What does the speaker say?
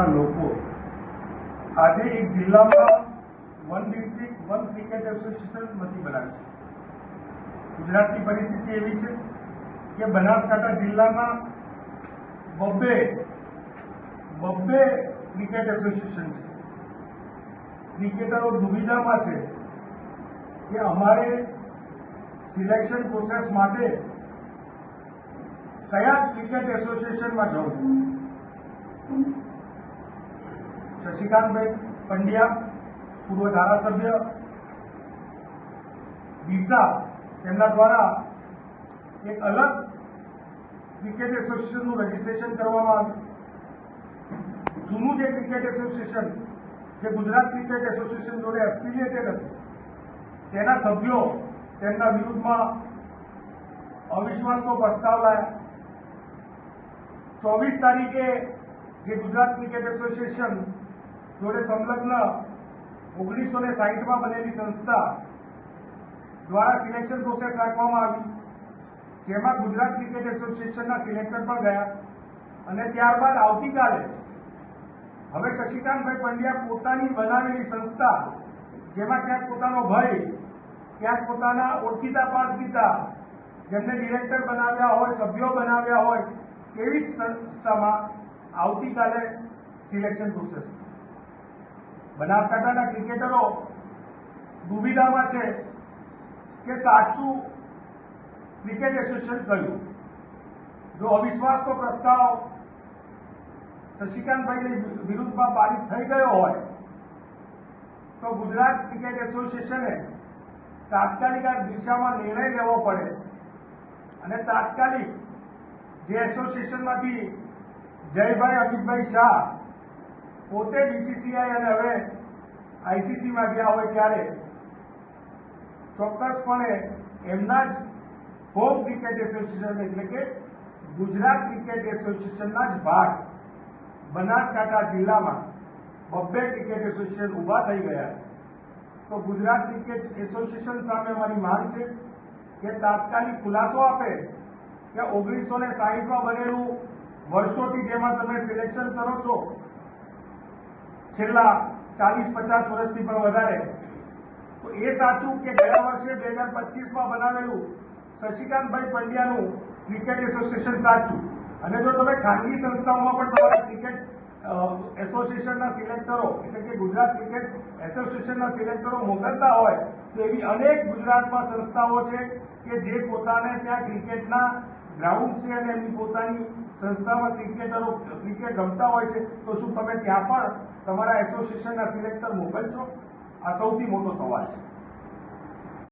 વિસ્તારના લોકો આજે એક જિલ્લામાં one district one cricket association નથી બનાવી છે. ગુજરાતની પરિસ્થિતિ એવી છે કે બનાસકાંઠા જિલ્લાના બબ્બે ક્રિકેટ એસોસિએશન છે. ક્રિકેટરો દુવિધામાં છે કે અમારે સિલેક્શન પ્રોસેસ માટે કયા ક્રિકેટ એસોસિએશનમાં જવું. શશિકાંતભાઈ પંડ્યા, પૂર્વ ધારાસભ્ય ડીસા, તેમના દ્વારા એક અલગ ક્રિકેટ એસોસિએશનનું રજીસ્ટ્રેશન કરવામાં આવ્યું. જૂનું જે ક્રિકેટ એસોસિએશન જે ગુજરાત ક્રિકેટ એસોસિએશન જોડે એફિલિએટેડ હતું, તેના સભ્યો તેમના વિરુદ્ધમાં અવિશ્વાસનો પ્રસ્તાવ લાયા. 24 તારીખે જે ગુજરાત ક્રિકેટ એસોસિએશન જોડે સંલગ્ન 1960માં બનેલી સંસ્થા દ્વારા સિલેક્શન પ્રોસેસ રાખવામાં આવી, જેમાં ગુજરાત ક્રિકેટ એસોસિએશનના સિલેક્ટર પણ ગયા. અને ત્યારબાદ આવતીકાલે હવે શશિકાંતભાઈ પંડ્યા પોતાની બનાવેલી સંસ્થા, જેમાં ક્યાંક પોતાનો ભાઈ, ક્યાંક પોતાના ઓળખીતા પારખીતા, જેમને ડિરેક્ટર બનાવ્યા હોય, સભ્યો બનાવ્યા હોય, તેવી સંસ્થામાં આવતીકાલે સિલેક્શન પ્રોસેસ. બનાસકાંઠાના ક્રિકેટરો દુવિધામાં છે કે સાચું ક્રિકેટ એસોસિએશન કયું. જો અવિશ્વાસનો પ્રસ્તાવ શશિકાંતભાઈની વિરુદ્ધમાં પારિત થઈ ગયો હોય તો ગુજરાત ક્રિકેટ એસોસિએશને તાત્કાલિક આ દિશામાં નિર્ણય લેવો પડે અને તાત્કાલિક જે એસોસિએશનમાંથી જયભાઈ અમિતભાઈ શાહ પોતે બીસીસીઆઈ અને હવે આઈસીસીમાં ગયા હોય ત્યારે ચોક્કસપણે એમના જ હોમ ક્રિકેટ એસોસિએશન એટલે કે ગુજરાત ક્રિકેટ એસોસિએશનના જ ભાગ બનાસકાંઠા જિલ્લામાં બબ્બે ક્રિકેટ એસોસિએશન ઊભા થઈ ગયા છે. તો ગુજરાત ક્રિકેટ એસોસિએશન સામે અમારી માંગ છે કે તાત્કાલિક ખુલાસો આપે કે 1960માં બનેલું વર્ષોથી જેમાં તમે સિલેક્શન કરો છો, છેલ્લા 40-50 વર્ષથી પણ વધારે, તો એ સાચું કે ગયા વર્ષે 2025માં બનાવેલું શશિકાંતભાઈ પંડ્યાનું ક્રિકેટ એસોસિએશન સાચું. અને જો તમે ખાનગી સંસ્થાઓમાં પણ તમારા ક્રિકેટ એસોસિએશનના સિલેક્ટરો એટલે કે ગુજરાત ક્રિકેટ એસોસિએશનના સિલેક્ટરો મોકલતા હોય તો એવી અનેક ગુજરાતમાં સંસ્થાઓ છે કે જે પોતાને ત્યાં ક્રિકેટના ગ્રાઉન્ડ છે અને એમની પોતાની સંસ્થામાં ક્રિકેટરો ક્રિકેટ રમતા હોય છે. તો શું તમે ત્યાં પણ તમારા એસોસિએશનના સિલેક્ટર મોકલશો? આ સૌથી મોટો સવાલ છે.